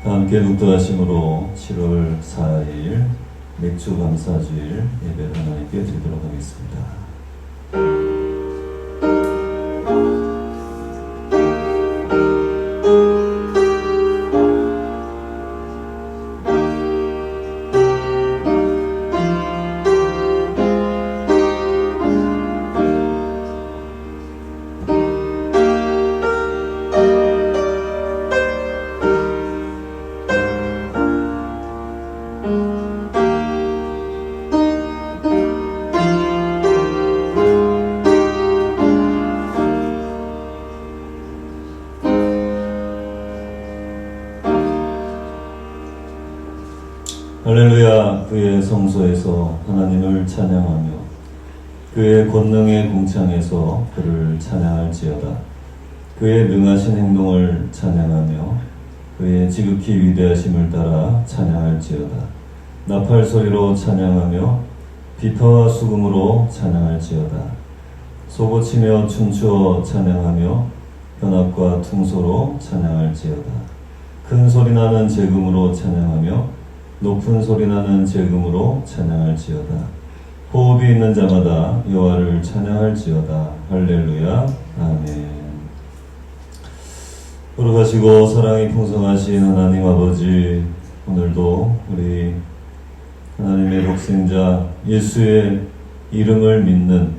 다 함께 묵도하심으로 7월 4일 맥주 감사주일 예배를 하나님께 드리도록 하겠습니다. 할렐루야. 그의 성소에서 하나님을 찬양하며 그의 권능의 궁창에서 그를 찬양할지어다. 그의 능하신 행동을 찬양하며 그의 지극히 위대하심을 따라 찬양할지어다. 나팔 소리로 찬양하며 비파와 수금으로 찬양할지어다. 소고치며 춤추어 찬양하며 변압과 퉁소로 찬양할지어다. 큰 소리 나는 재금으로 찬양하며 높은 소리 나는 재금으로 찬양할지어다. 호흡이 있는 자마다 여호와를 찬양할지어다. 할렐루야. 아멘. 거룩하시고 사랑이 풍성하신 하나님 아버지, 오늘도 우리 하나님의 독생자 예수의 이름을 믿는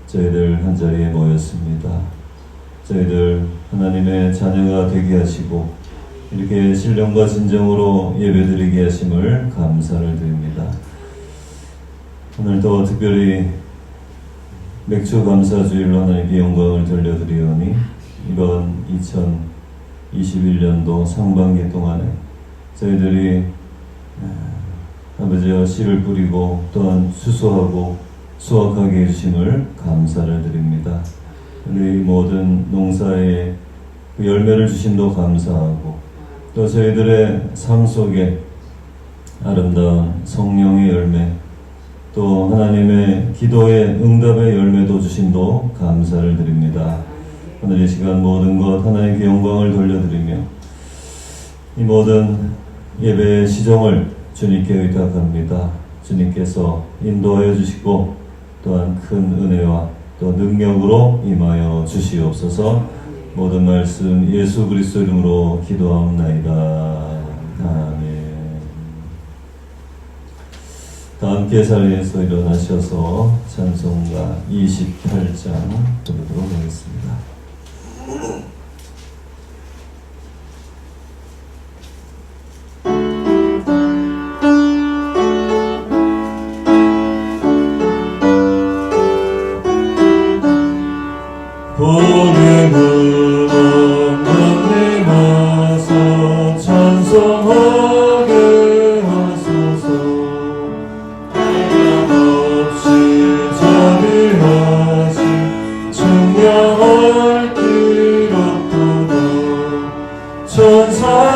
저희들 한자리에 모였습니다. 저희들 하나님의 자녀가 되게 하시고 이렇게 신령과 진정으로 예배드리게 하심을 감사를 드립니다. 오늘도 특별히 맥주 감사주일로 하나님께 영광을 돌려드리오니 이번 2021년도 상반기 동안에 저희들이 아버지와 씨를 뿌리고 또한 수소하고 수확하게 해주심을 감사를 드립니다. 우리 모든 농사에 그 열매를 주심도 감사하고 또 저희들의 삶 속에 아름다운 성령의 열매, 또 하나님의 기도의 응답의 열매도 주심도 감사를 드립니다. 오늘 이 시간 모든 것 하나님께 영광을 돌려드리며 이 모든 예배의 시정을 주님께 의탁합니다. 주님께서 인도하여 주시고 또한 큰 은혜와 또 능력으로 임하여 주시옵소서. 모든 말씀 예수 그리스도 이름으로 기도하옵나이다. 아멘. 다 함께 자리에서 일어나셔서 찬송가 28장 부르도록 하겠습니다.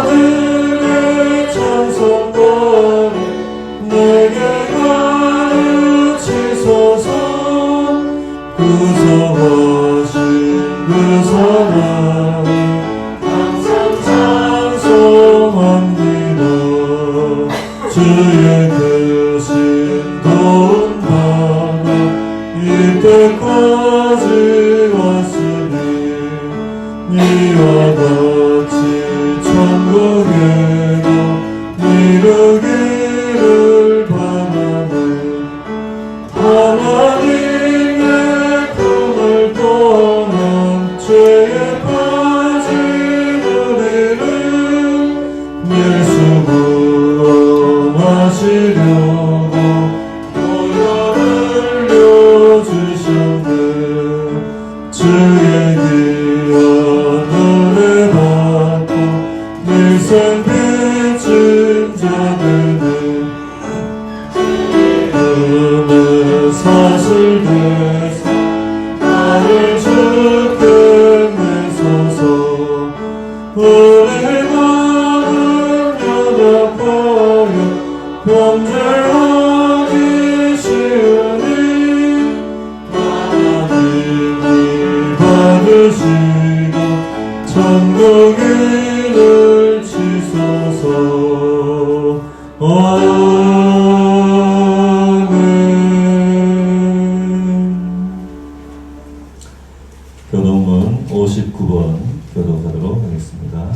천사들의 찬송거리 내게 가르치소서. 구속하신 그 사랑을 항상 찬송합니다. 주의 크신 도움 받아 이때까지 왔으니 이와 같이 천국에도 이르기를 바라네. 하나님의 품을 떠나 죄에 빠진 우리를 예수 구원하시려고 보혈 흘려주셨네. 주의 귀한 은혜 받고 일생 빚진 자들은 은혜 사슬돼서 나를 죽게 내소서. 우리 마음 연약하여 범죄하기 쉬우니 하나님이 받으시고 천국 이를 지소. 하겠습니다.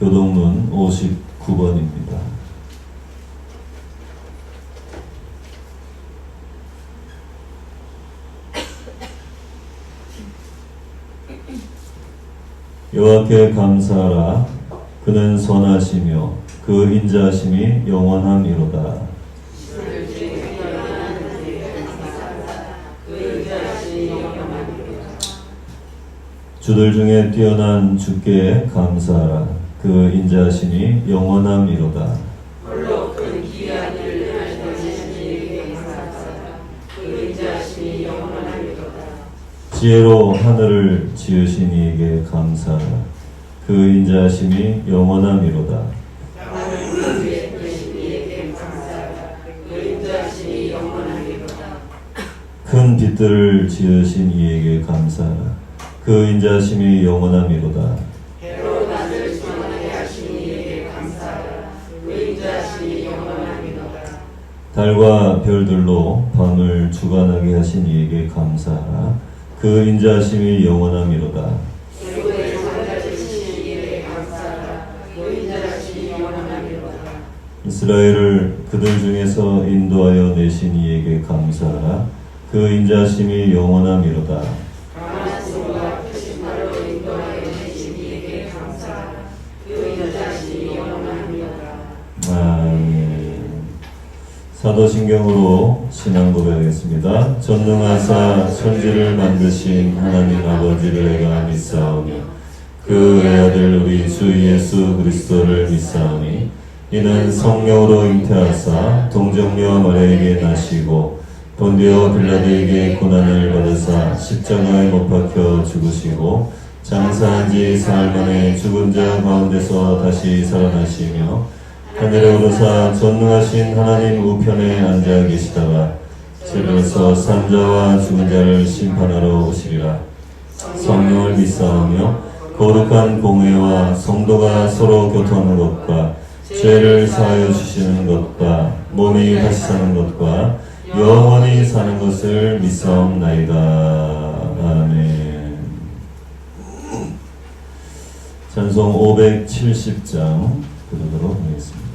교동문 59번입니다. 여호와께 감사하라. 그는 선하시며 그 인자하심이 영원함이로다. 주들 중에 뛰어난 주께 감사하라. 그 인자하심이 영원함이로다. 홀로 큰 기이한 일을 하시는 이에게 감사하라. 그 인자하심이 영원하리로다. 지혜로 하늘을 지으신 이에게 감사하라. 그 인자하심이 영원함이로다. 땅을 위에 두신 이에게 감사하라. 그 인자하심이 영원하리로다. 큰 빛들을 지으신 이에게 감사하라. 그 인자하심이 영원함이로다. 해로 낮을 전하게 하신 이에게 감사하라. 그 인자하심이 영원하리로다. 달과 별들로 밤을 주관하게 하신 이에게 감사하라. 그 인자하심이 영원함이로다. 지구에 잠자신 이에게 감사하라. 그 인자하심이 영원하리로다. 이스라엘을 그들 중에서 인도하여 내신 이에게 감사하라. 그 인자하심이 영원함이로다. 강한 손과 크신 발로 인도하여 내신 이에게 감사하라. 그 인자하심이 영원하리로다. 아멘. 사도신경으로 신앙 고백하겠습니다. 전능하사 천지를 만드신 하나님 아버지를 내가 믿사오며 그 외아들 우리 주 예수 그리스도를 믿사오니 이는 성령으로 잉태하사 동정녀 마리아에게 나시고 본디오 빌라도에게 고난을 받으사 십자가에 못 박혀 죽으시고 장사한 지 사흘 만에 죽은 자 가운데서 다시 살아나시며 하늘에 오르사 전능하신 하나님 우편에 앉아 계시다가 집에서 산자와 죽은 자를 심판하러 오시리라. 성령을 믿사오며 거룩한 공회와 성도가 서로 교통하는 것과 죄를 사하여 주시는 것과 몸이 다시 사는 것과 영원히 사는 것을 믿사옵나이다. 아멘. 찬송 570장 부르도록 하겠습니다.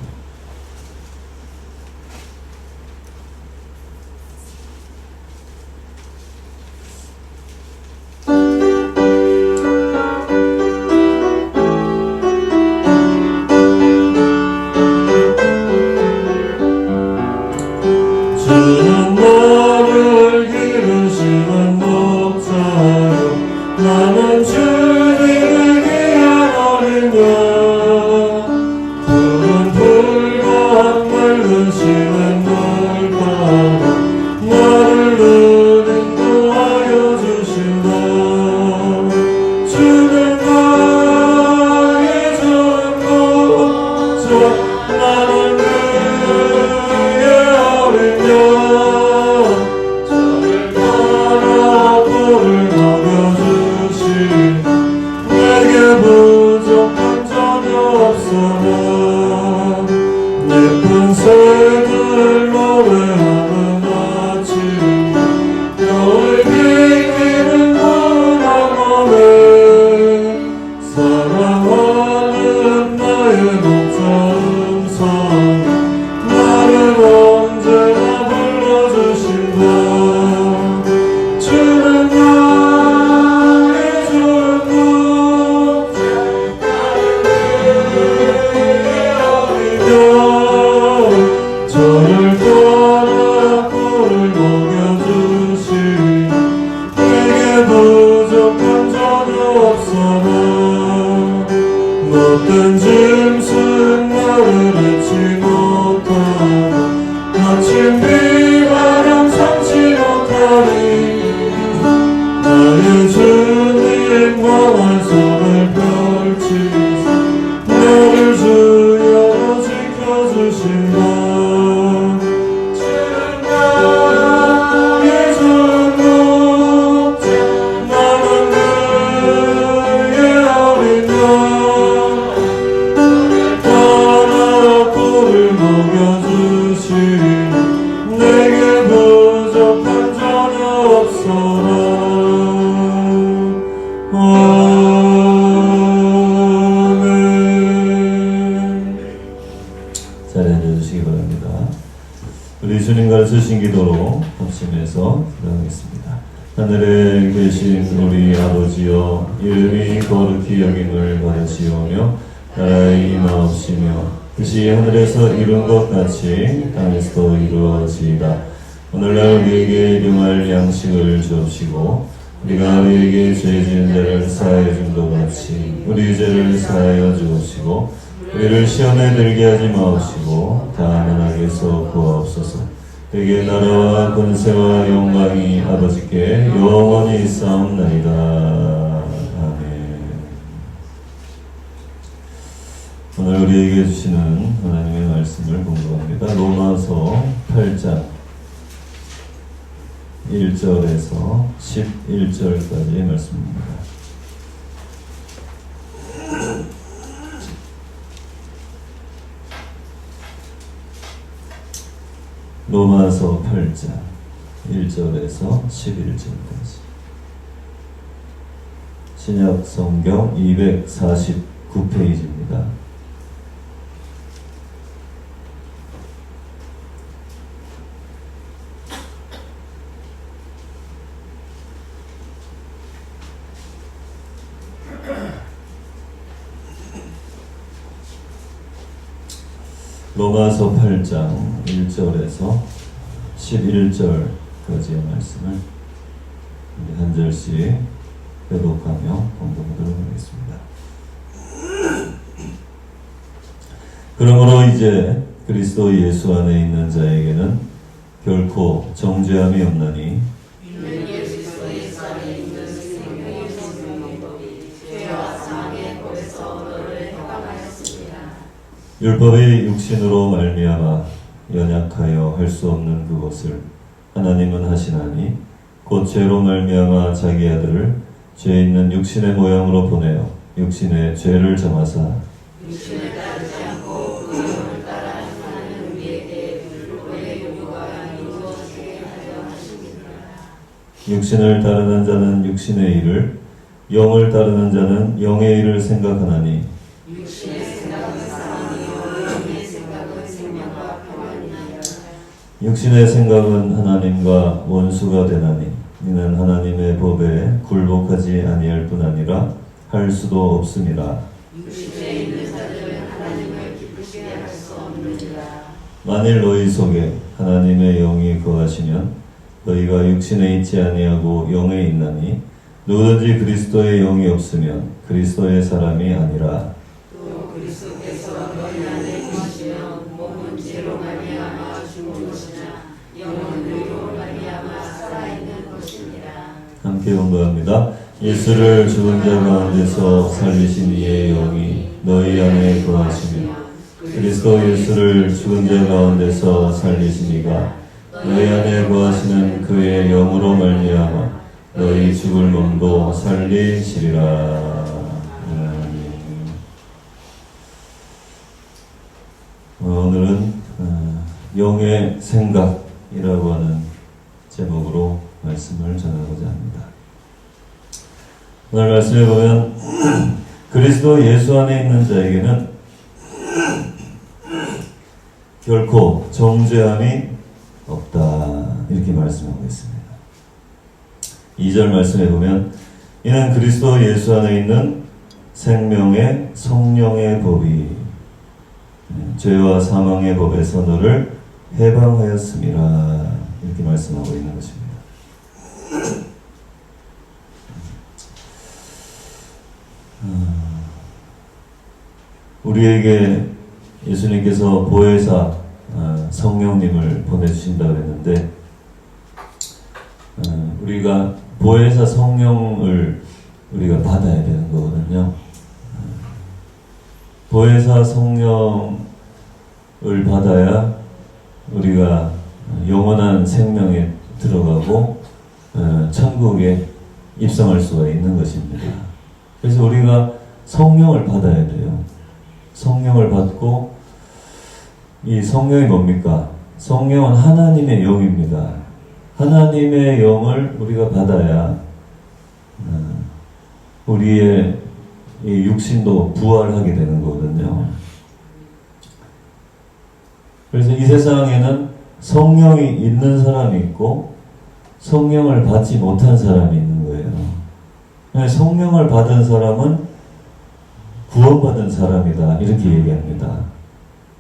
주는 나를 기르시는 목자요 나는 주님의 귀한 어린 양 푸른 풀과 맑으시는 물가로 나를 늘 인도하여 주신다. 주는 나의 전부자 나는 저를 따라 꼴을 먹여주신 내게 부족한 전혀 없어라. 예쁜 새들 노래하는 아침 너를 비키는 문화만에 사랑하는 나의 목자 음성 나를 언제나 불러주신다. 주는 나의 전부 나를 위해 어리며 저를 따라 너를 먹여주시니 내게 부족한 전혀 없어라. 아멘. 자리에 앉아주시기 바랍니다. 우리 주님 가르치신 기도로 합심해서 기도하겠습니다. 하늘에 계신 우리 아버지여, 이름이 거룩히 여김을 받으시오며 나라의 임하옵시며 뜻이 하늘에서 이룬 것 같이 땅에서도 이루어지이다. 오늘날 우리에게 일용할 양식을 주옵시고 우리가 우리에게 죄 지은 자를 사하여 준 것 같이 우리 죄를 사하여 주옵시고 우리를 시험에 들게 하지 마옵시고 다만 악에서 구하옵소서. 되게 나라와 권세와 영광이 아버지께 영원히 있사옵나이다. 아멘. 오늘 우리에게 주시는 하나님의 말씀을 공부합니다. 로마서 8장 1절에서 11절까지의 말씀입니다. 로마서 8장 1절에서 11절까지 신약 성경 249페이지입니다. 로마서 8장 1절에서 11절까지의 말씀을 한 절씩 회독하며 공부하도록 하겠습니다. 그러므로 이제 그리스도 예수 안에 있는 자에게는 결코 정죄함이 없나니 율법이 육신으로 말미암아 연약하여 할 수 없는 그것을 하나님은 하시나니 곧 죄로 말미암아 자기 아들을 죄 있는 육신의 모양으로 보내어 육신의 죄를 정하사 육신을 따르지 않고 그 영을 따라 하나는 우리에게 율법의 요구가 이루어지게 하려 하십니다. 육신을 따르는 자는 육신의 일을 영을 따르는 자는 영의 일을 생각하나니 육신의 생각은 사망이요 영의 생각은 생명과 평안이니라. 육신의 생각은 하나님과 원수가 되나니 이는 하나님의 법에 굴복하지 아니할 뿐 아니라 할 수도 없음이라. 육신에 있는 자들은 하나님을 기쁘시게 할 수 없느니라. 만일 너희 속에 하나님의 영이 거하시면 너희가 육신에 있지 아니하고 영에 있나니 누구든지 그리스도의 영이 없으면 그리스도의 사람이 아니라. 또 그리스도께서 너희 안에 계시면 몸은 죄로 말미암아 죽은 것이나 영은 의로 말미암아 살아있는 것이니라. 함께 공부합니다. 예수를 죽은 자 가운데서 살리신 이의 영이 너희 안에 거하시며 그리스도 예수를 죽은 자 가운데서 살리신 이가 너희 안에 거하시는 그의 영으로 말미암아 너희 죽을 몸도 살리시리라. 오늘은 영의 생각이라고 하는 제목으로 말씀을 전하고자 합니다. 오늘 말씀에 보면 그리스도 예수 안에 있는 자에게는 결코 정죄함이 없다 이렇게 말씀하고 있습니다. 2절 말씀에 보면 이는 그리스도 예수 안에 있는 생명의 성령의 법이 죄와 사망의 법에서 너를 해방하였음이라 이렇게 말씀하고 있는 것입니다. 우리에게 예수님께서 보혜사 성령님을 보내주신다고 했는데 우리가 보혜사 성령을 우리가 받아야 되는 거거든요. 보혜사 성령을 받아야 우리가 영원한 생명에 들어가고 천국에 입성할 수가 있는 것입니다. 그래서 우리가 성령을 받아야 돼요. 성령을 받고 이 성령이 뭡니까? 성령은 하나님의 영입니다. 하나님의 영을 우리가 받아야 우리의 이 육신도 부활하게 되는 거거든요. 그래서 이 세상에는 성령이 있는 사람이 있고 성령을 받지 못한 사람이 있는 거예요. 성령을 받은 사람은 구원받은 사람이다, 이렇게 얘기합니다.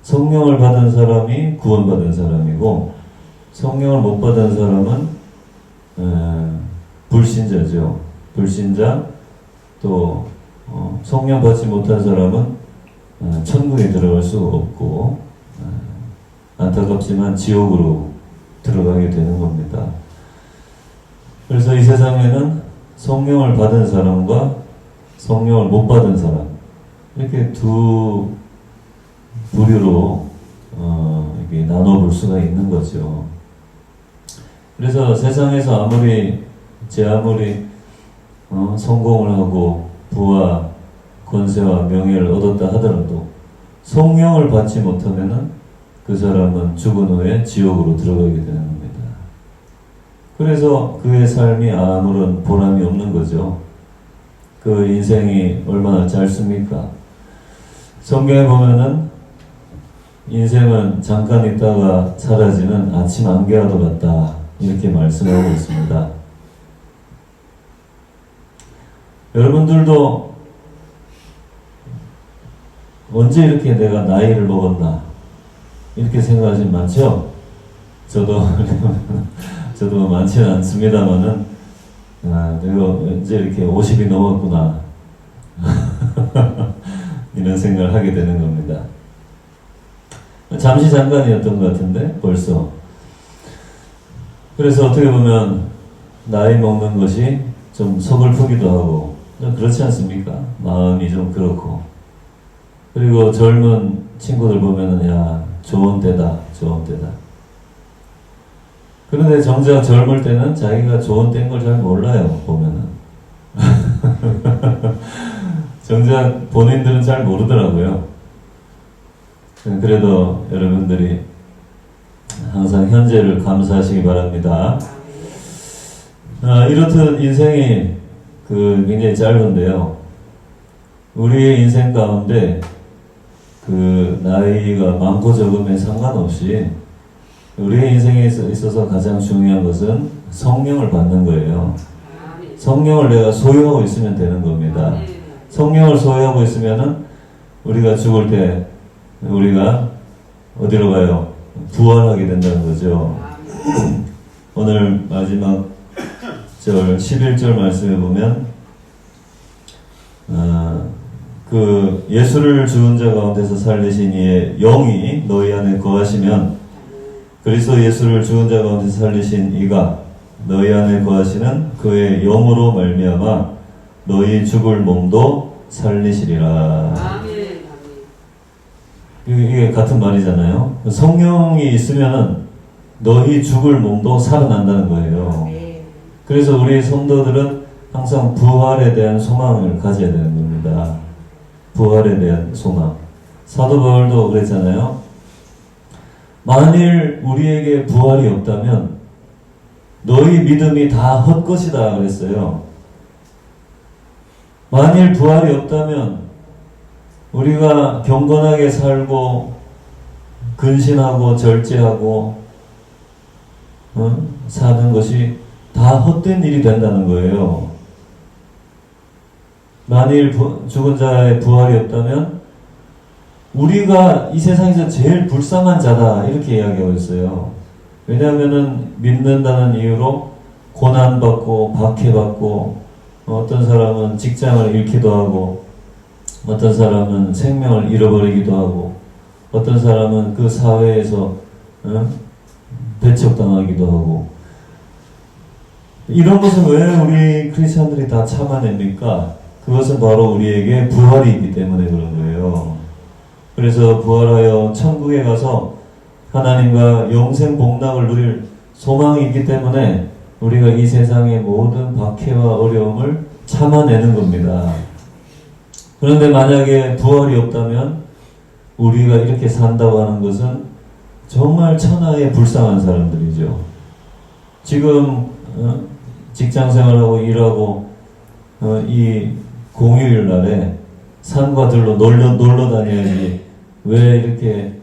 성령을 받은 사람이 구원받은 사람이고 성령을 못 받은 사람은 불신자죠. 불신자. 또 성령 받지 못한 사람은 천국에 들어갈 수가 없고 안타깝지만 지옥으로 들어가게 되는 겁니다. 그래서 이 세상에는 성령을 받은 사람과 성령을 못 받은 사람, 이렇게 두 부류로 이렇게 나눠볼 수가 있는 거죠. 그래서 세상에서 아무리 성공을 하고 부와 권세와 명예를 얻었다 하더라도 성령을 받지 못하면은 그 사람은 죽은 후에 지옥으로 들어가게 되는 겁니다. 그래서 그의 삶이 아무런 보람이 없는 거죠. 그 인생이 얼마나 짧습니까? 성경에 보면은 인생은 잠깐 있다가 사라지는 아침 안개와도 같다, 이렇게 말씀하고 있습니다. 여러분들도 언제 이렇게 내가 나이를 먹었나 이렇게 생각하시는 많죠? 저도 많지는 않습니다만은 내가 언제 이렇게 50이 넘었구나 이런 생각을 하게 되는 겁니다. 잠시 잠깐이었던 것 같은데 벌써. 그래서 어떻게 보면 나이 먹는 것이 좀 서글프기도 하고 그렇지 않습니까? 마음이 좀 그렇고. 그리고 젊은 친구들 보면은 야, 좋은 때다, 좋은 때다. 그런데 정작 젊을 때는 자기가 좋은 때인 걸 잘 몰라요, 보면은. 정작 본인들은 잘 모르더라고요. 그래도 여러분들이 항상 현재를 감사하시기 바랍니다. 이렇듯 인생이 굉장히 짧은데요. 우리의 인생 가운데 나이가 많고 적음에 상관없이 우리의 인생에 있어서 가장 중요한 것은 성령을 받는 거예요. 성령을 내가 소유하고 있으면 되는 겁니다. 성령을 소유하고 있으면은 우리가 죽을 때 우리가 어디로 가요? 부활하게 된다는 거죠. 오늘 마지막 절 11절 말씀에 보면 예수를 죽은 자 가운데서 살리신 이의 영이 너희 안에 거하시면 그리스도 예수를 죽은 자 가운데서 살리신 이가 너희 안에 거하시는 그의 영으로 말미암아 너희 죽을 몸도 살리시리라. 이게 같은 말이잖아요. 성령이 있으면 너희 죽을 몸도 살아난다는 거예요. 그래서 우리 성도들은 항상 부활에 대한 소망을 가져야 되는 겁니다. 부활에 대한 소망. 사도 바울도 그랬잖아요. 만일 우리에게 부활이 없다면 너희 믿음이 다 헛것이다 그랬어요. 만일 부활이 없다면 우리가 경건하게 살고 근신하고 절제하고 사는 것이 다 헛된 일이 된다는 거예요. 만일 죽은 자의 부활이 없다면 우리가 이 세상에서 제일 불쌍한 자다 이렇게 이야기하고 있어요. 왜냐하면은 믿는다는 이유로 고난받고 박해받고 어떤 사람은 직장을 잃기도 하고 어떤 사람은 생명을 잃어버리기도 하고 어떤 사람은 그 사회에서 배척당하기도 하고 이런 것은 왜 우리 크리스천들이 다 참아냅니까? 그것은 바로 우리에게 부활이 있기 때문에 그런 거예요. 그래서 부활하여 천국에 가서 하나님과 영생 복락을 누릴 소망이 있기 때문에 우리가 이 세상의 모든 박해와 어려움을 참아내는 겁니다. 그런데 만약에 부활이 없다면 우리가 이렇게 산다고 하는 것은 정말 천하에 불쌍한 사람들이죠. 지금 직장 생활하고 일하고 이 공휴일 날에 산과 들로 놀러 다녀야지 왜 이렇게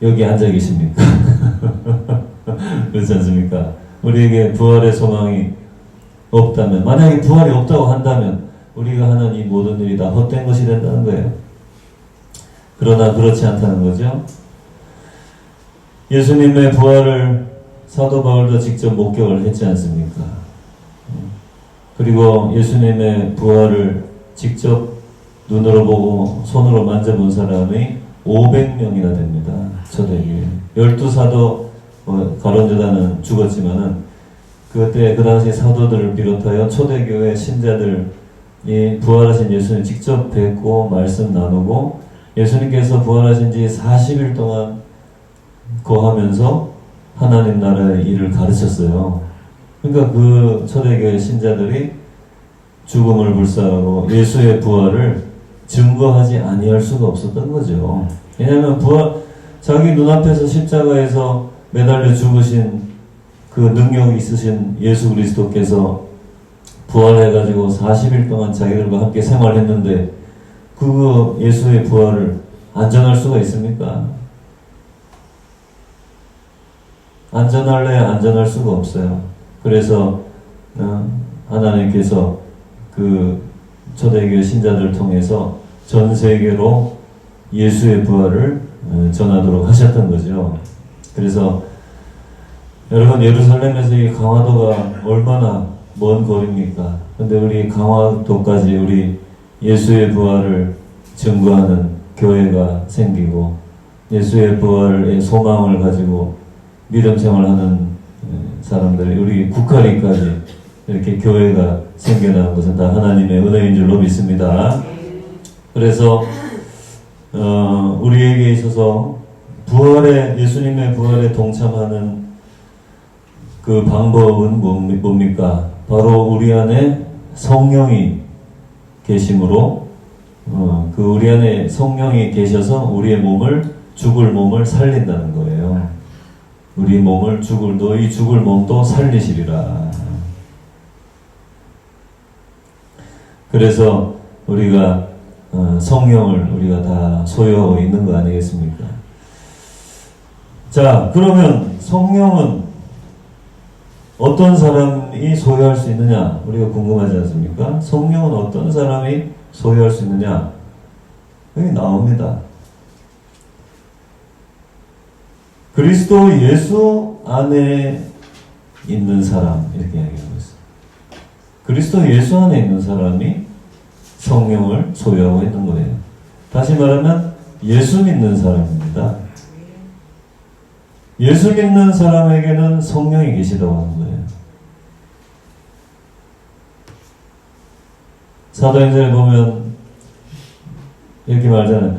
여기 앉아 계십니까? 그렇지 않습니까? 우리에게 부활의 소망이 없다면, 만약에 부활이 없다고 한다면 우리가 하는 이 모든 일이 다 헛된 것이 된다는 거예요. 그러나 그렇지 않다는 거죠. 예수님의 부활을 사도 바울도 직접 목격을 했지 않습니까? 그리고 예수님의 부활을 직접 눈으로 보고 손으로 만져본 사람이 500명이나 됩니다. 초대교회. 12사도 가론유다는 죽었지만은 그때 그 당시 사도들을 비롯하여 초대교회 신자들 이 부활하신 예수님 직접 뵙고 말씀 나누고 예수님께서 부활하신 지 40일 동안 거하면서 하나님 나라의 일을 가르쳤어요. 그러니까 그 초대교회 신자들이 죽음을 불사하고 예수의 부활을 증거하지 아니할 수가 없었던 거죠. 왜냐하면 자기 눈앞에서 십자가에서 매달려 죽으신 그 능력이 있으신 예수 그리스도께서 부활해가지고 40일 동안 자기들과 함께 생활했는데 그 예수의 부활을 안전할 수가 있습니까? 안전할래야 안전할 수가 없어요. 그래서 하나님께서 그 초대교회 신자들을 통해서 전 세계로 예수의 부활을 전하도록 하셨던 거죠. 그래서 여러분 예루살렘에서 이 강화도가 얼마나 먼 거리입니까? 근데 우리 강화도까지 우리 예수의 부활을 증거하는 교회가 생기고 예수의 부활의 소망을 가지고 믿음 생활하는 사람들이 우리 국가리까지 이렇게 교회가 생겨나는 것은 다 하나님의 은혜인 줄로 믿습니다. 그래서 우리에게 있어서 예수님의 부활에 동참하는 그 방법은 뭡니까? 바로 우리 안에 성령이 계심으로 그 우리 안에 성령이 계셔서 우리의 죽을 몸을 살린다는 거예요. 우리 몸을 너희 죽을 몸도 살리시리라. 그래서 우리가 성령을 우리가 다 소유하고 있는 거 아니겠습니까? 자, 그러면 성령은 어떤 사람이 소유할 수 있느냐? 우리가 궁금하지 않습니까? 성령은 어떤 사람이 소유할 수 있느냐? 여기 나옵니다. 그리스도 예수 안에 있는 사람, 이렇게 이야기하고 있어요. 그리스도 예수 안에 있는 사람이 성령을 소유하고 있는 거예요. 다시 말하면 예수 믿는 사람입니다. 예수 믿는 사람에게는 성령이 계시다고 하는 거예요. 사도행전에 보면 이렇게 말하잖아요.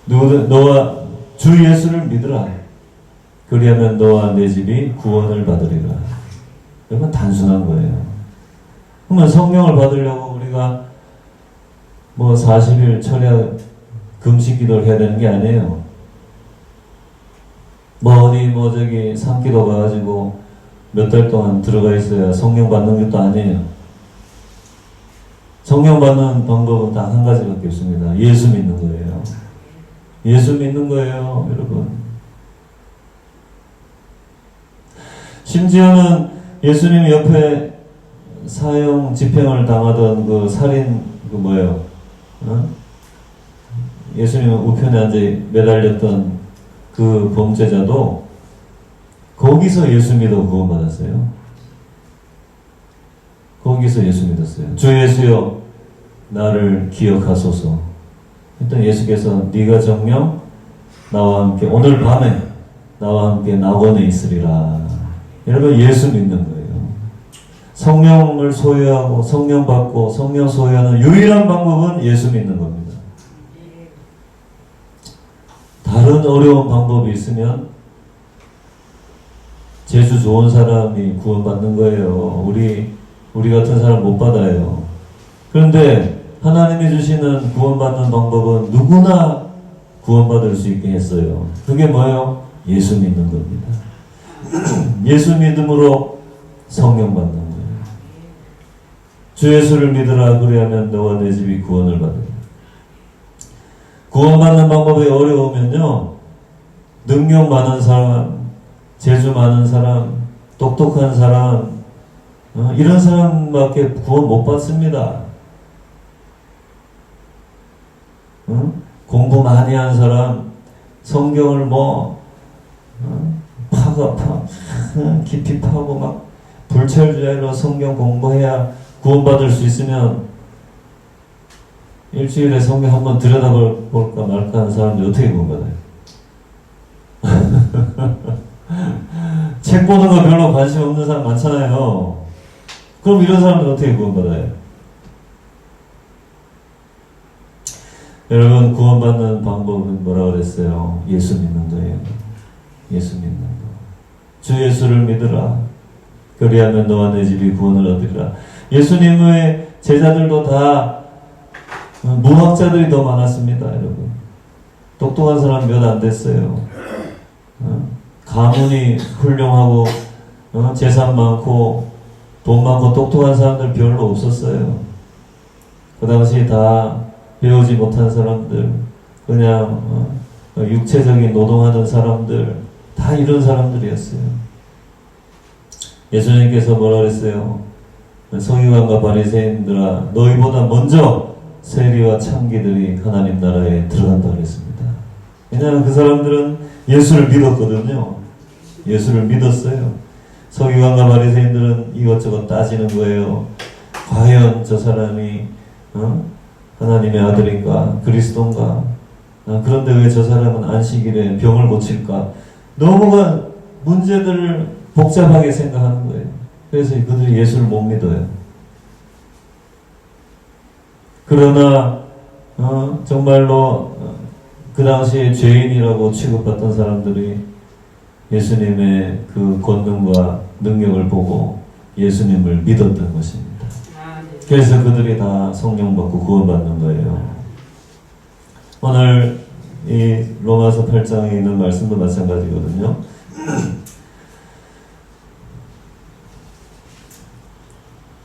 너와 주 예수를 믿으라. 그리하면 너와 내 집이 구원을 받으리라. 이건 단순한 거예요. 그러면 성령을 받으려고 우리가 40일 철야 금식 기도를 해야 되는 게 아니에요. 산기도 가가지고 몇 달 동안 들어가 있어야 성령 받는 것도 아니에요. 성령 받는 방법은 단 한 가지밖에 없습니다. 예수 믿는 거예요. 예수 믿는 거예요, 여러분. 심지어는 예수님 옆에 사형 집행을 당하던 그 살인 예수님 우편에 앉아 매달렸던 그 범죄자도 거기서 예수 믿어 구원받았어요. 거기서 예수 믿었어요. 주 예수여 나를 기억하소서. 일단 예수께서 네가 정녕 나와 함께 오늘 밤에 나와 함께 낙원에 있으리라. 여러분 예수 믿는 거예요. 성령을 소유하고 성령 받고 성령 소유하는 유일한 방법은 예수 믿는 겁니다. 다른 어려운 방법이 있으면 재주 좋은 사람이 구원받는 거예요. 우리 같은 사람 못 받아요. 그런데 하나님이 주시는 구원받는 방법은 누구나 구원받을 수 있게 했어요. 그게 뭐예요? 예수 믿는 겁니다. 예수 믿음으로 성령 받는 거예요. 주 예수를 믿으라 그리하면 너와 내 집이 구원을 받으리라. 구원받는 방법이 어려우면요, 능력 많은 사람, 재주 많은 사람, 똑똑한 사람, 이런 사람밖에 구원 못 받습니다. 공부 많이 한 사람, 성경을 깊이 파고 막 불철주야로 성경 공부해야 구원받을 수 있으면 일주일에 성경 한번 들여다볼까 말까 하는 사람들이 어떻게 구원받아요? 책 보는 거 별로 관심 없는 사람 많잖아요. 그럼 이런 사람들 어떻게 구원받아요? 여러분, 구원받는 방법은 뭐라고 그랬어요? 예수 믿는 거예요. 예수 믿는 거. 주 예수를 믿으라. 그리하면 너와 내 집이 구원을 얻으리라. 예수님의 제자들도 다 무학자들이 더 많았습니다, 여러분. 똑똑한 사람 몇 안 됐어요. 가문이 훌륭하고 재산 많고 돈 많고 똑똑한 사람들 별로 없었어요. 그 당시 다 배우지 못한 사람들, 그냥 육체적인 노동하던 사람들, 다 이런 사람들이었어요. 예수님께서 뭐라 그랬어요? 서기관과 바리새인들아, 너희보다 먼저 세리와 창기들이 하나님 나라에 들어간다고 그랬습니다. 왜냐하면 그 사람들은 예수를 믿었거든요. 예수를 믿었어요. 서기관과 바리새인들은 이것저것 따지는 거예요. 과연 저 사람이 하나님의 아들인가, 그리스도인가? 그런데 왜 저 사람은 안식일에 병을 고칠까? 너무나 문제들을 복잡하게 생각하는 거예요. 그래서 그들이 예수를 못 믿어요. 그러나 정말로 그 당시에 죄인이라고 취급받던 사람들이 예수님의 그 권능과 능력을 보고 예수님을 믿었던 것입니다. 그래서 그들이 다 성령 받고 구원받는 거예요. 오늘 이 로마서 8장에 있는 말씀도 마찬가지거든요.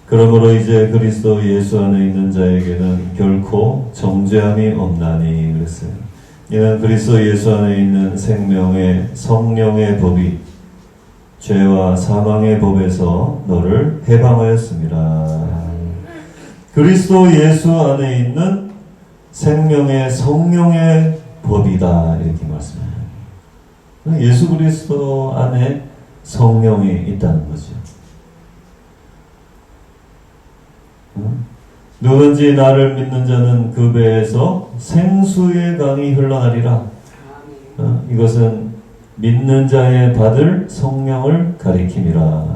그러므로 이제 그리스도 예수 안에 있는 자에게는 결코 정죄함이 없나니 그랬어요. 이는 그리스도 예수 안에 있는 생명의 성령의 법이 죄와 사망의 법에서 너를 해방하였습니다. 그리스도 예수 안에 있는 생명의 성령의 법이다, 이렇게 말씀합니다. 예수 그리스도 안에 성령이 있다는 거죠. 누구든지 나를 믿는 자는 그 배에서 생수의 강이 흘러나리라. 이것은 믿는 자의 받을 성령을 가리킴이라.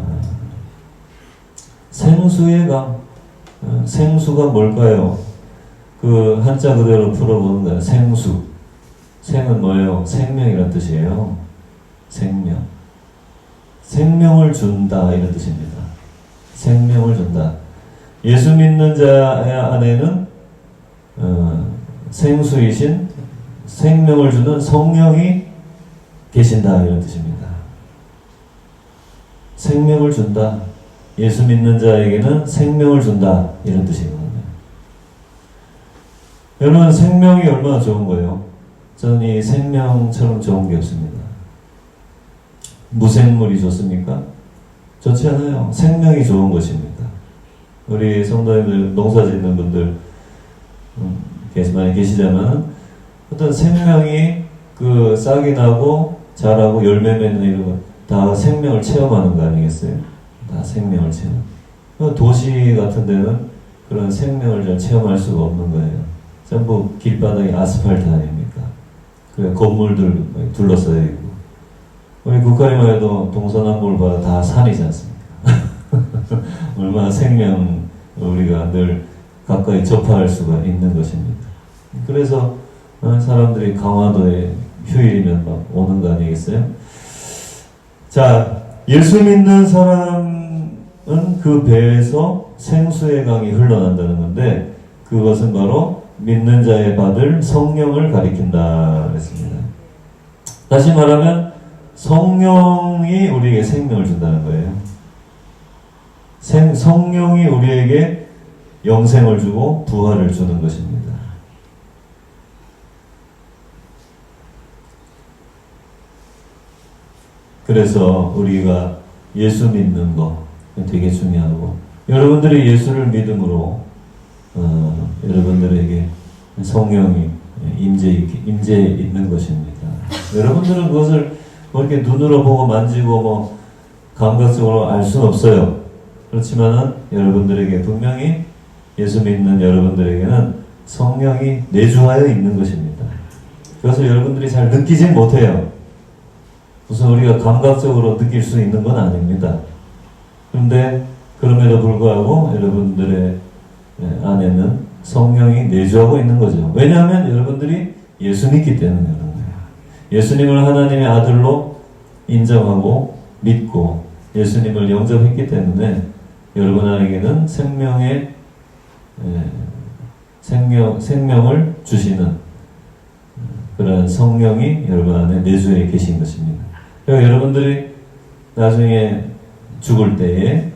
생수의 강. 생수가 뭘까요? 그 한자 그대로 풀어보는 거예요. 생수. 생은 뭐예요? 생명이라는 뜻이에요. 생명. 생명을 준다, 이런 뜻입니다. 생명을 준다. 예수 믿는 자 안에는 생수이신 생명을 주는 성령이 계신다, 이런 뜻입니다. 생명을 준다. 예수 믿는 자에게는 생명을 준다, 이런 뜻이거든요. 여러분, 생명이 얼마나 좋은 거예요? 저는 이 생명처럼 좋은 게 없습니다. 무생물이 좋습니까? 좋지 않아요. 생명이 좋은 것입니다. 우리 성도님들, 농사 짓는 분들 많이 계시자면 어떤 생명이 그 싹이 나고 자라고 열매 맺는 이런 거 다 생명을 체험하는 거 아니겠어요? 다 생명을 체험. 도시 같은 데는 그런 생명을 잘 체험할 수가 없는 거예요. 전부 길바닥이 아스팔트 아닙니까? 그래 건물들 둘러싸여 있고. 우리 국가에만 해도 동서남북을 봐도 다 산이지 않습니까? 얼마나 생명 우리가 늘 가까이 접할 수가 있는 것입니다. 그래서 사람들이 강화도에 휴일이면 막 오는 거 아니겠어요? 자, 예수 믿는 사람은 그 배에서 생수의 강이 흘러난다는 건데 그것은 바로 믿는 자의 받을 성령을 가리킨다 그랬습니다. 다시 말하면 성령이 우리에게 생명을 준다는 거예요. 성령이 우리에게 영생을 주고 부활을 주는 것입니다. 그래서 우리가 예수 믿는 거 되게 중요하고, 여러분들이 예수를 믿음으로 여러분들에게 성령이 임재 있는 것입니다. 여러분들은 그것을 뭐 이렇게 눈으로 보고 만지고 뭐 감각적으로 알 수는 없어요. 그렇지만은 여러분들에게 분명히 예수 믿는 여러분들에게는 성령이 내주하여 있는 것입니다. 그것을 여러분들이 잘 느끼지 못해요. 우선 우리가 감각적으로 느낄 수 있는 건 아닙니다. 그런데 그럼에도 불구하고 여러분들의 안에는 성령이 내주하고 있는 거죠. 왜냐하면 여러분들이 예수 믿기 때문에 그런 거예요. 예수님을 하나님의 아들로 인정하고 믿고 예수님을 영접했기 때문에 여러분 안에게는 생명을 주시는 그런 성령이 여러분 안에 내주해 계신 것입니다. 그리고 여러분들이 나중에 죽을 때에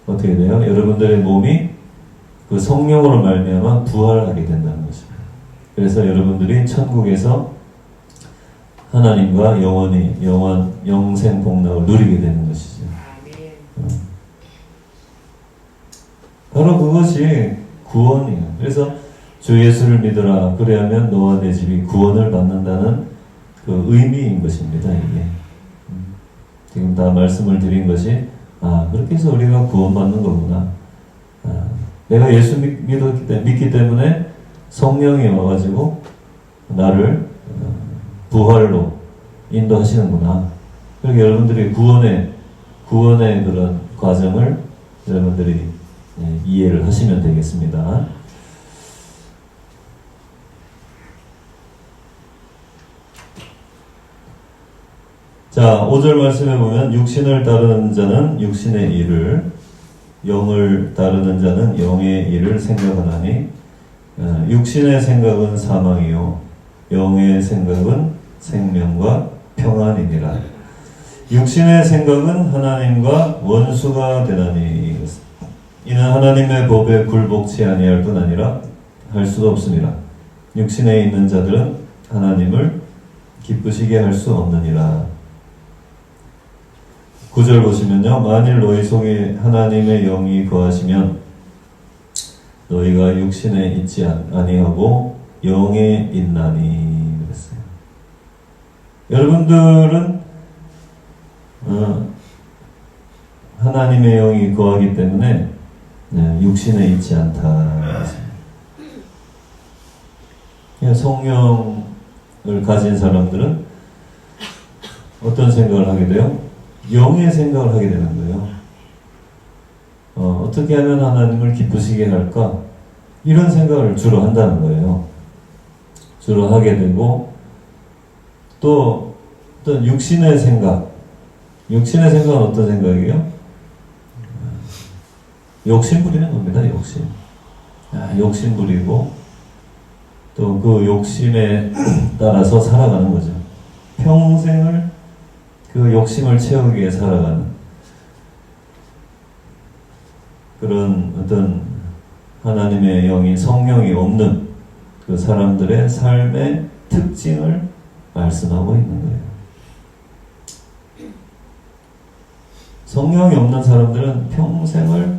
어떻게 돼요? 여러분들의 몸이 그 성령으로 말미암아 부활하게 된다는 것입니다. 그래서 여러분들이 천국에서 하나님과 영원히 영생 복락을 누리게 되는 것이죠. 바로 그것이 구원이에요. 그래서 주 예수를 믿으라 그래야면 너와 내 집이 구원을 받는다는 그 의미인 것입니다. 이게 지금 다 말씀을 드린 것이 그렇게 해서 우리가 구원받는 거구나. 내가 예수 믿기 때문에 성령이 와가지고 나를 부활로 인도하시는구나. 그렇게 여러분들이 구원의 그런 과정을 여러분들이 이해를 하시면 되겠습니다. 자, 5절 말씀에 보면 육신을 따르는 자는 육신의 일을, 영을 따르는 자는 영의 일을 생각하나니 육신의 생각은 사망이요 영의 생각은 생명과 평안이니라. 육신의 생각은 하나님과 원수가 되나니 이는 하나님의 법에 굴복치 아니할 뿐 아니라 할 수도 없습니다. 육신에 있는 자들은 하나님을 기쁘시게 할 수 없느니라. 9절 보시면요. 만일 너희 속에 하나님의 영이 거하시면 너희가 육신에 있지 아니하고 영에 있나니 그랬어요. 여러분들은 하나님의 영이 거하기 때문에 육신에 있지 않다. 성령을 가진 사람들은 어떤 생각을 하게 돼요? 영의 생각을 하게 되는 거예요. 어떻게 하면 하나님을 기쁘시게 할까? 이런 생각을 주로 한다는 거예요. 주로 하게 되고, 또 어떤 육신의 생각은 어떤 생각이에요? 욕심 부리는 겁니다. 욕심 부리고 또 그 욕심에 따라서 살아가는 거죠. 평생을 그 욕심을 채우기 위해 살아가는 그런 어떤 하나님의 영이 성령이 없는 그 사람들의 삶의 특징을 말씀하고 있는 거예요. 성령이 없는 사람들은 평생을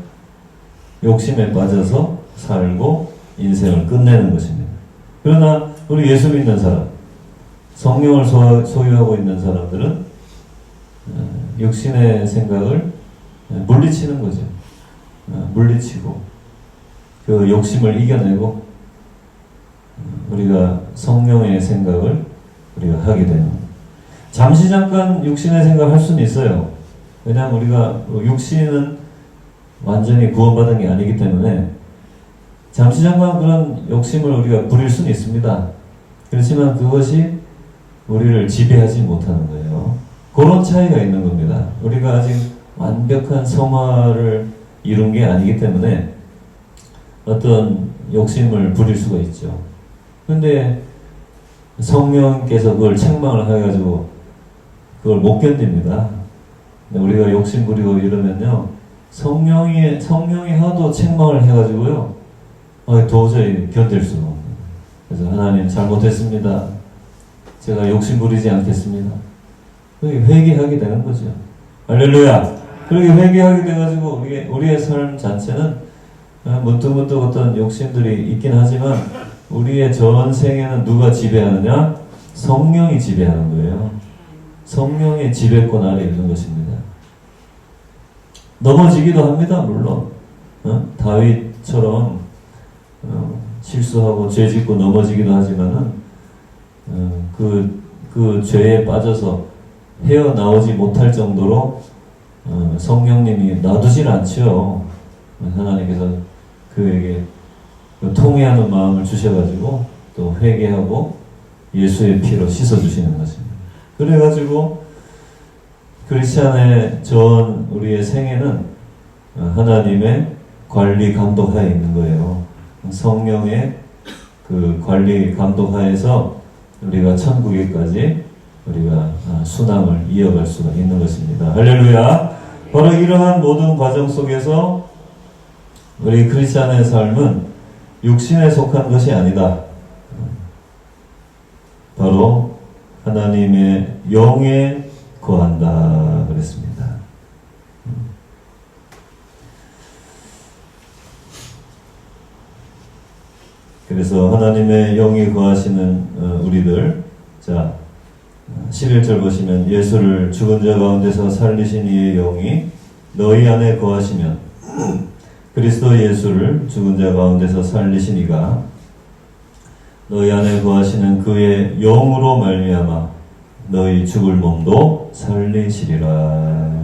욕심에 빠져서 살고 인생을 끝내는 것입니다. 그러나 우리 예수 믿는 사람, 성령을 소유하고 있는 사람들은 육신의 생각을 물리치는 거죠. 물리치고 그 욕심을 이겨내고 우리가 성령의 생각을 우리가 하게 되는 거예요. 잠시 잠깐 육신의 생각을 할 수는 있어요. 왜냐하면 우리가 육신은 완전히 구원받은 게 아니기 때문에 잠시 잠깐 그런 욕심을 우리가 부릴 수는 있습니다. 그렇지만 그것이 우리를 지배하지 못하는 거예요. 그런 차이가 있는 겁니다. 우리가 아직 완벽한 성화를 이룬 게 아니기 때문에 어떤 욕심을 부릴 수가 있죠. 근데 성령께서 그걸 책망을 해가지고 그걸 못 견딥니다. 우리가 욕심 부리고 이러면요, 성령이 하도 책망을 해가지고요, 도저히 견딜 수가 없어요. 그래서 하나님 잘못했습니다. 제가 욕심 부리지 않겠습니다. 그렇게 회개하게 되는 거죠. 할렐루야. 그렇게 회개하게 돼가지고 우리의 삶 자체는 문득문득 어떤 욕심들이 있긴 하지만 우리의 전생에는 누가 지배하느냐? 성령이 지배하는 거예요. 성령의 지배권 아래 있는 것입니다. 넘어지기도 합니다. 물론 다윗처럼 실수하고 죄짓고 넘어지기도 하지만은 그 죄에 빠져서 헤어나오지 못할 정도로 성령님이 놔두질 않죠. 하나님께서 그에게 통회하는 마음을 주셔가지고 또 회개하고 예수의 피로 씻어주시는 것입니다. 그래가지고 크리스찬의 전 우리의 생애는 하나님의 관리 감독하에 있는 거예요. 성령의 그 관리 감독하에서 우리가 천국에까지 우리가 순항을 이어갈 수가 있는 것입니다. 할렐루야. 바로 이러한 모든 과정 속에서 우리 크리스찬의 삶은 육신에 속한 것이 아니다. 바로 하나님의 영에 거한다 그랬습니다. 그래서 하나님의 영이 거하시는 우리들, 자 11절 보시면 예수를 죽은 자 가운데서 살리신 이의 영이 너희 안에 거하시면 그리스도 예수를 죽은 자 가운데서 살리신 이가 너희 안에 거하시는 그의 영으로 말미암아 너희 죽을 몸도 살리시리라.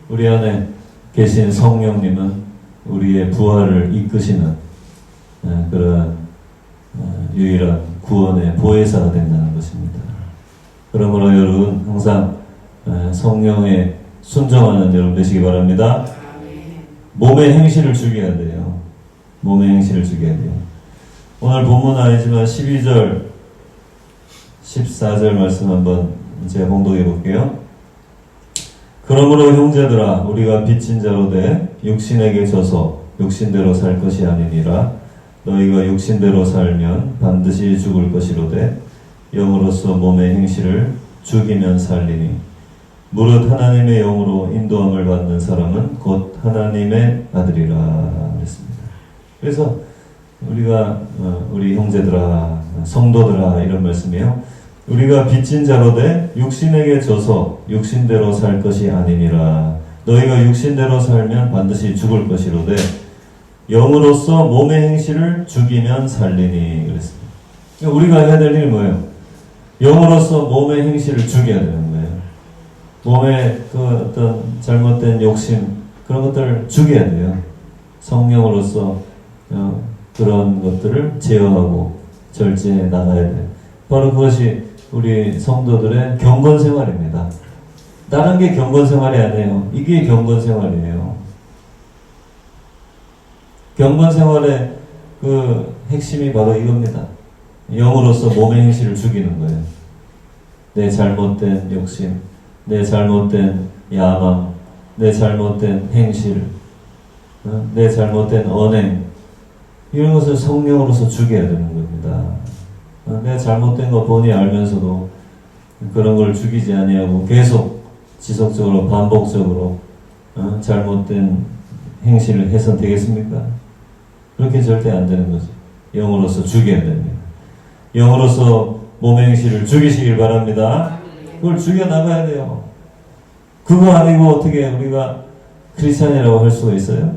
우리 안에 계신 성령님은 우리의 부활을 이끄시는 그러한 유일한 구원의 보혜사가 된다는 것입니다. 그러므로 여러분 항상 성령에 순종하는 여러분 되시기 바랍니다. 몸의 행실을 죽여야 돼요. 몸의 행실을 죽여야 돼요. 오늘 본문은 아니지만 12절 14절 말씀 한번 제가 봉독해 볼게요. 그러므로 형제들아 우리가 빚진 자로 돼 육신에게 져서 육신대로 살 것이 아니니라. 너희가 육신대로 살면 반드시 죽을 것이로되 영으로서 몸의 행실을 죽이면 살리니 무릇 하나님의 영으로 인도함을 받는 사람은 곧 하나님의 아들이라 그랬습니다. 그래서 우리가 우리 형제들아 성도들아 이런 말씀이에요. 우리가 빚진 자로 돼 육신에게 져서 육신대로 살 것이 아니니라. 너희가 육신대로 살면 반드시 죽을 것이로되 영으로서 몸의 행실을 죽이면 살리니 그랬습니다. 우리가 해야 될 일이 뭐예요? 영으로서 몸의 행실을 죽여야 되는 거예요. 몸의 그 어떤 잘못된 욕심 그런 것들을 죽여야 돼요. 성령으로서 그런 것들을 제어하고 절제해 나가야 돼요. 바로 그것이 우리 성도들의 경건 생활입니다. 다른 게 경건 생활이 아니에요. 이게 경건 생활이에요. 경건 생활의 그 핵심이 바로 이겁니다. 영으로서 몸의 행실을 죽이는 거예요. 내 잘못된 욕심, 내 잘못된 야망, 내 잘못된 행실, 내 잘못된 언행, 이런 것을 성령으로서 죽여야 되는 겁니다. 내 잘못된 거 뻔히 알면서도 그런 걸 죽이지 아니하고 계속 지속적으로 반복적으로 잘못된 행실을 해서 되겠습니까? 그렇게 절대 안 되는 거죠. 영으로서 죽여야 됩니다. 영으로서 몸의 행실을 죽이시길 바랍니다. 그걸 죽여나가야 돼요. 그거 아니고 어떻게 우리가 크리스찬이라고 할 수가 있어요?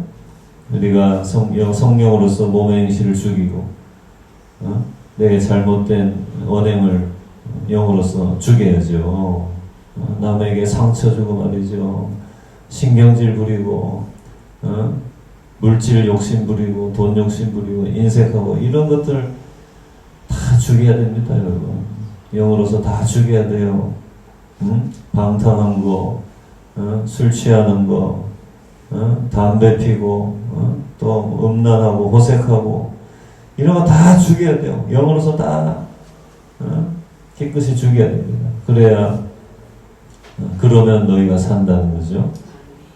우리가 성령으로서 몸의 행실을 죽이고 내 잘못된 언행을 영으로서 죽여야죠. 남에게 상처 주고 말이죠. 신경질 부리고 물질 욕심 부리고 돈 욕심 부리고 인색하고 이런 것들 다 죽여야 됩니다, 여러분. 영으로서 다 죽여야 돼요. 방탕한 거, 술 취하는 거, 담배 피고, 또 음란하고 호색하고 이런 거 다 죽여야 돼요. 영으로서 다 깨끗이 죽여야 됩니다. 그래야 그러면 너희가 산다는 거죠.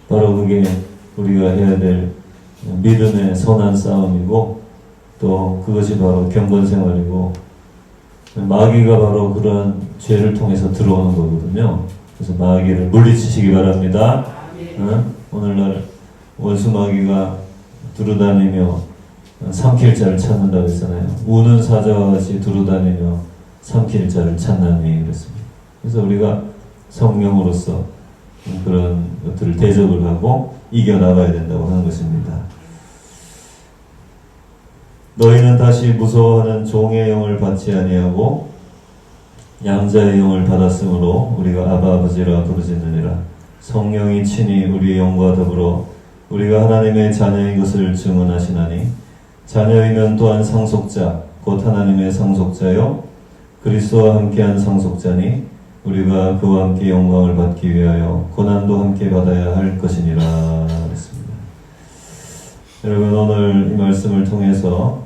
바로 그게 우리가 해야 될 믿음의 선한 싸움이고 또 그것이 바로 경건생활이고 마귀가 바로 그러한 죄를 통해서 들어오는 거거든요. 그래서 마귀를 물리치시기 바랍니다. 오늘날 원수 마귀가 두루다니며 삼킬 자를 찾는다고 했잖아요. 우는 사자와 같이 두루다니며 삼킬 자를 찾나니 그랬습니다. 그래서 우리가 성령으로서 그런 것들을 대적을 하고 이겨나가야 된다고 하는 것입니다. 너희는 다시 무서워하는 종의 영을 받지 아니하고 양자의 영을 받았으므로 우리가 아바 아버지라 부르짖느니라. 성령이 친히 우리의 영과 더불어 우리가 하나님의 자녀인 것을 증언하시나니 자녀이면 또한 상속자 곧 하나님의 상속자요 그리스도와 함께한 상속자니 우리가 그와 함께 영광을 받기 위하여 고난도 함께 받아야 할 것이니라 그랬습니다. 여러분 오늘 이 말씀을 통해서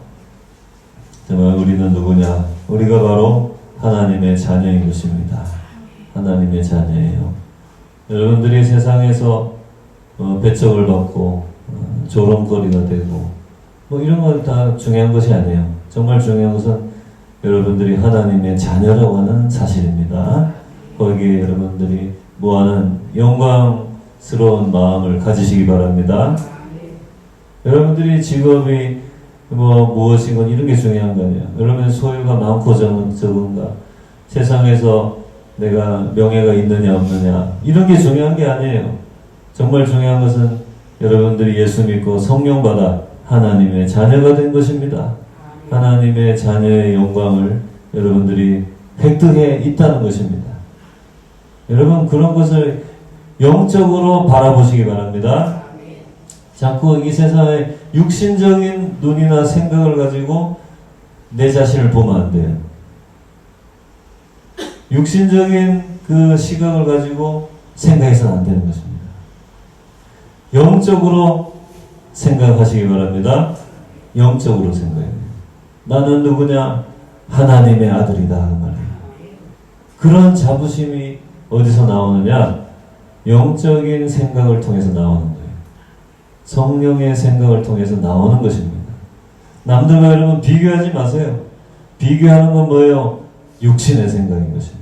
정말 우리는 누구냐? 우리가 바로 하나님의 자녀인 것입니다. 하나님의 자녀예요. 여러분들이 세상에서 배척을 받고 조롱거리가 되고 이런 건 다 중요한 것이 아니에요. 정말 중요한 것은 여러분들이 하나님의 자녀라고 하는 사실입니다. 거기에 여러분들이 뭐하는 영광스러운 마음을 가지시기 바랍니다. 여러분들이 직업이 무엇이건 이런 게 중요한 거 아니에요. 여러분의 소유가 많고 적은가, 세상에서 내가 명예가 있느냐 없느냐 이런 게 중요한 게 아니에요. 정말 중요한 것은 여러분들이 예수 믿고 성령 받아 하나님의 자녀가 된 것입니다. 하나님의 자녀의 영광을 여러분들이 획득해 있다는 것입니다. 여러분 그런 것을 영적으로 바라보시기 바랍니다. 자꾸 이 세상의 육신적인 눈이나 생각을 가지고 내 자신을 보면 안 돼요. 육신적인 그 시각을 가지고 생각해서는 안 되는 것입니다. 영적으로 생각하시기 바랍니다. 영적으로 생각해요. 나는 누구냐? 하나님의 아들이다 그 말이에요. 그런 자부심이 어디서 나오느냐? 영적인 생각을 통해서 나오는 거예요. 성령의 생각을 통해서 나오는 것입니다. 남들과 여러분 비교하지 마세요. 비교하는 건 뭐예요? 육신의 생각인 것입니다.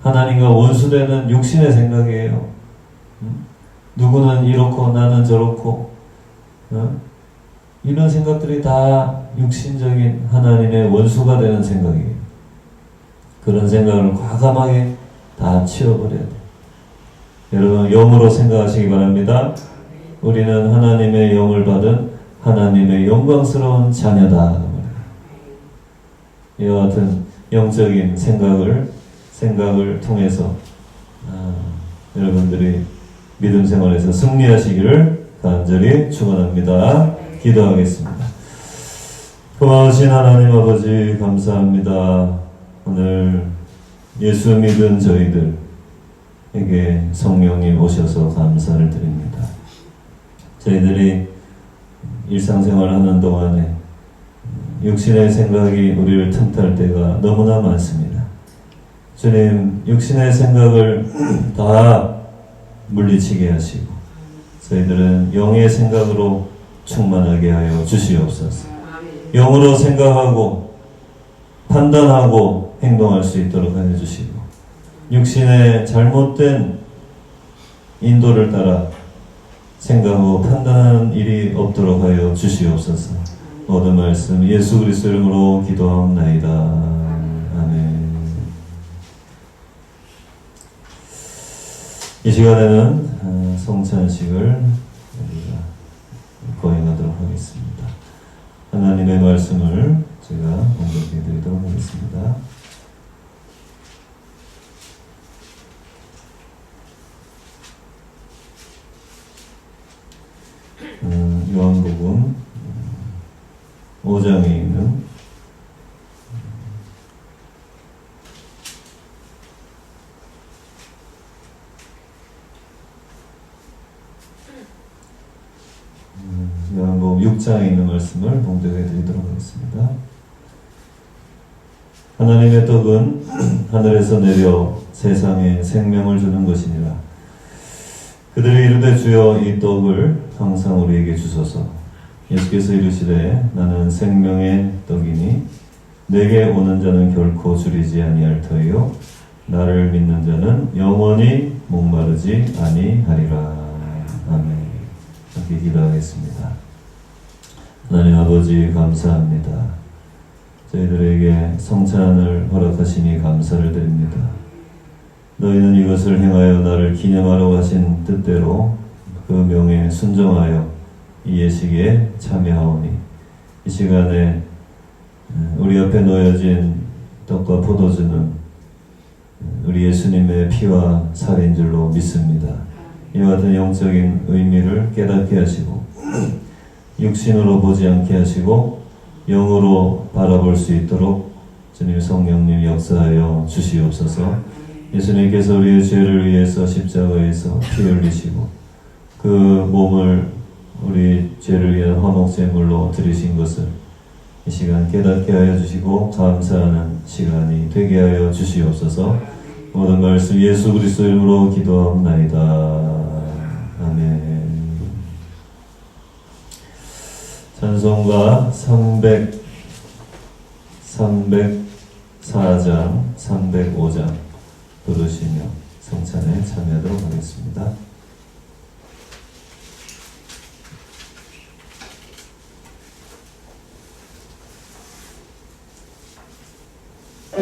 하나님과 원수되는 육신의 생각이에요. 누구는 이렇고 나는 저렇고 이런 생각들이 다 육신적인 하나님의 원수가 되는 생각이에요. 그런 생각을 과감하게 다 치워버려야 돼요. 여러분 영으로 생각하시기 바랍니다. 우리는 하나님의 영을 받은 하나님의 영광스러운 자녀다. 이와 같은 영적인 생각을 통해서 여러분들이 믿음 생활에서 승리하시기를 간절히 축원합니다. 기도하겠습니다. 고마우신 하나님 아버지 감사합니다. 오늘 예수 믿은 저희들에게 성령님 오셔서 감사를 드립니다. 저희들이 일상생활하는 동안에 육신의 생각이 우리를 틈탈 때가 너무나 많습니다. 주님, 육신의 생각을 다 물리치게 하시고 저희들은 영의 생각으로 충만하게 하여 주시옵소서. 영으로 생각하고 판단하고 행동할 수 있도록 하여 주시고 육신의 잘못된 인도를 따라 생각하고 판단하는 일이 없도록 하여 주시옵소서. 모든 말씀 예수 그리스도 이름으로 기도하옵나이다. 아멘. 이 시간에는 성찬식을 우리가 거행하도록 하겠습니다. 하나님의 말씀을 제가 공독해 드리도록 하겠습니다. 요한복음 5장에 있는 요한복음 6장에 있는 말씀을 봉독해 드리도록 하겠습니다. 하나님의 떡은 하늘에서 내려 세상에 생명을 주는 것이니라. 그들이 이르되 주여 이 떡을 항상 우리에게 주소서. 예수께서 이르시되 나는 생명의 떡이니 내게 오는 자는 결코 줄이지 아니할 터이요 나를 믿는 자는 영원히 목마르지 아니하리라. 아멘. 함께 기도하겠습니다. 하나님 아버지 감사합니다. 저희들에게 성찬을 허락하시니 감사를 드립니다. 너희는 이것을 행하여 나를 기념하러 하신 뜻대로 그 명에 순종하여 이 예식에 참여하오니 이 시간에 우리 앞에 놓여진 떡과 포도주는 우리 예수님의 피와 살인 줄로 믿습니다. 이와 같은 영적인 의미를 깨닫게 하시고 육신으로 보지 않게 하시고 영으로 바라볼 수 있도록 주님 성령님 역사하여 주시옵소서. 예수님께서 우리의 죄를 위해서 십자가에서 피 흘리시고 그 몸을 우리 죄를 위한 화목제물로 드리신 것을 이 시간 깨닫게 하여 주시고 감사하는 시간이 되게 하여 주시옵소서. 모든 말씀 예수 그리스도 이름으로 기도하옵나이다. 아멘. 찬송가 304장, 305장 부르시며 성찬에 참여하도록 하겠습니다. 주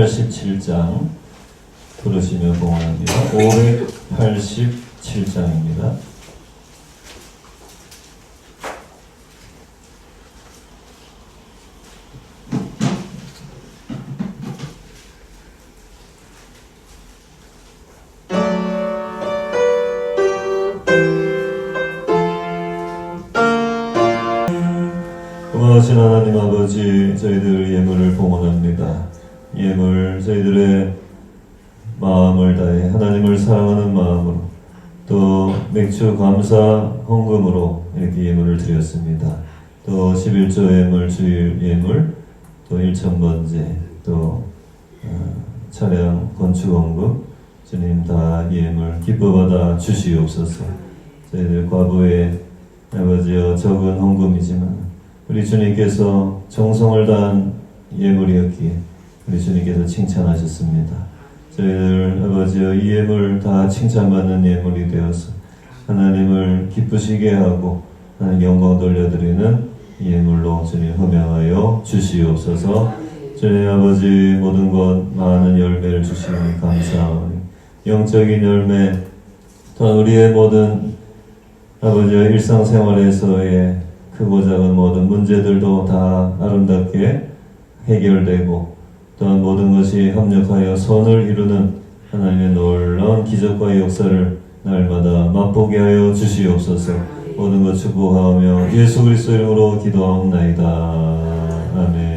587장 부르시며 봉헌합니다. 587장입니다. 고마우신 하나님 아버지, 저희들 예물을 봉헌합니다. 예물, 저희들의 마음을 다해 하나님을 사랑하는 마음으로, 또 맥주 감사 헌금으로 이렇게 예물을 드렸습니다. 또 11조 예물, 주일 예물, 또 1,000번제, 또 차량 건축 헌금, 주님 다 예물 기뻐받아 주시옵소서. 저희들 과부의 아버지여 적은 헌금이지만 우리 주님께서 정성을 다한 예물이었기에 우리 주님께서 칭찬하셨습니다. 저희들 아버지여 이 예물 다 칭찬받는 예물이 되어서 하나님을 기쁘시게 하고 하나님 영광 돌려드리는 예물로 주님 흠양하여 주시옵소서. 주님 아버지 모든 것 많은 열매를 주시니 감사하오니 영적인 열매 또한 우리의 모든 아버지의 일상생활에서의 크고 작은 모든 문제들도 다 아름답게 해결되고 또한 모든 것이 협력하여 선을 이루는 하나님의 놀라운 기적과 역사를 날마다 맛보게 하여 주시옵소서. 모든 것 축복하며 예수 그리스도 이름으로 기도하옵나이다. 아멘.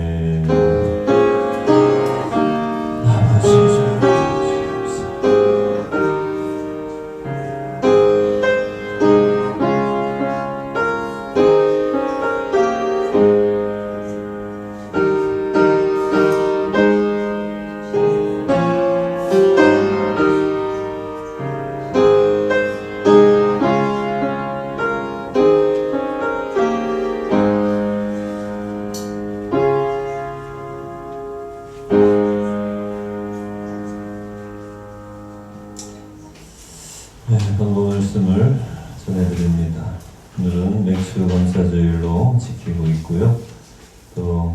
본문 말씀을 전해드립니다. 오늘은 맥주 감사주일로 지키고 있고요. 또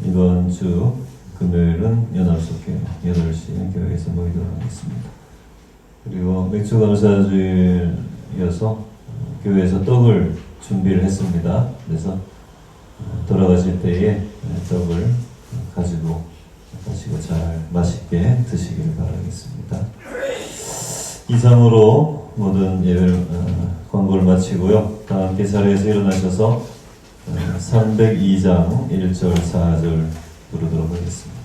이번 주 금요일은 연합속회 8시 교회에서 모이도록 하겠습니다. 그리고 맥주 감사주일이어서 교회에서 떡을 준비를 했습니다. 그래서 돌아가실 때에 떡을 가지고 가시고 잘 맛있게 드시기를 바라겠습니다. 이상으로 모든 예배를 광고를 마치고요. 다 함께 자리에서 일어나셔서 302장 1절 4절 부르도록 하겠습니다.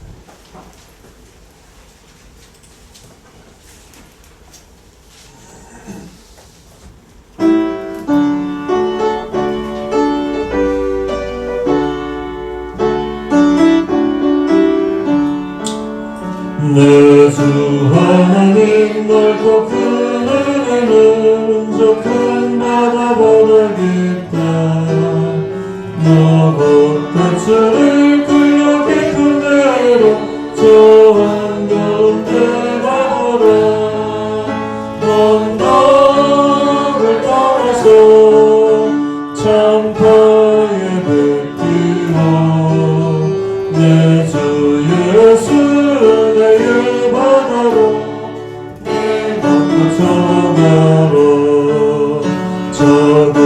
내 주 하나님 넓고 큰 은혜는 저 큰 바다보다 깊다. 너 곧 대추를 끌려 깊은 데로 저 한가운데 가거라. 언덕을 떠나서 참파에 뱉기로 내 주 예수 저국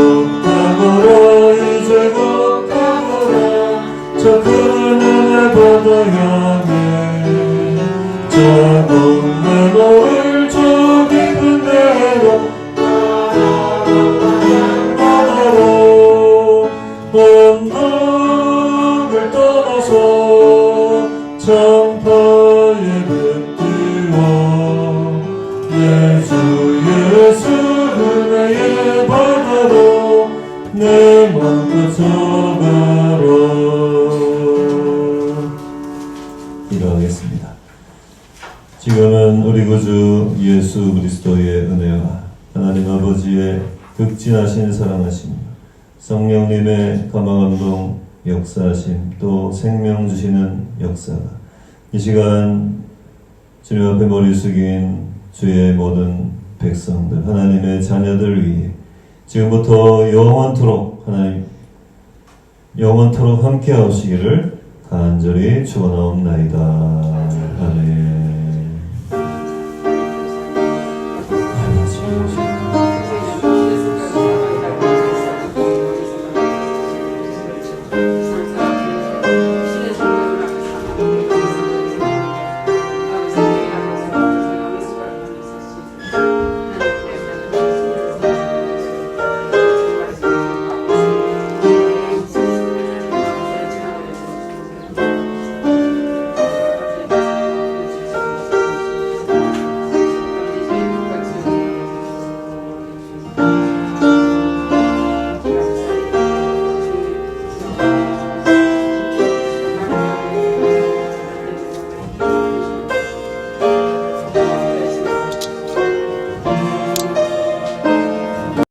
땅으로 이제 곧 가거라. 저 그늘의 바다 향해 저국 내 몸을 저 깊은 데로 바다로 언덕을 떠나서 참파에 뱉기워 내 주 예수 은혜의 바다로 내 맘껏 저가라. 기도하겠습니다. 지금은 우리 구주 예수 그리스도의 은혜와 하나님 아버지의 극진하신 사랑하심, 성령님의 감화감동 역사하심, 또 생명 주시는 역사가 이 시간 주님 앞에 머리 숙인 주의 모든 백성들, 하나님의 자녀들 위해 지금부터 영원토록 하나님 영원토록 함께 하시기를 간절히 축원하옵나이다. 하네.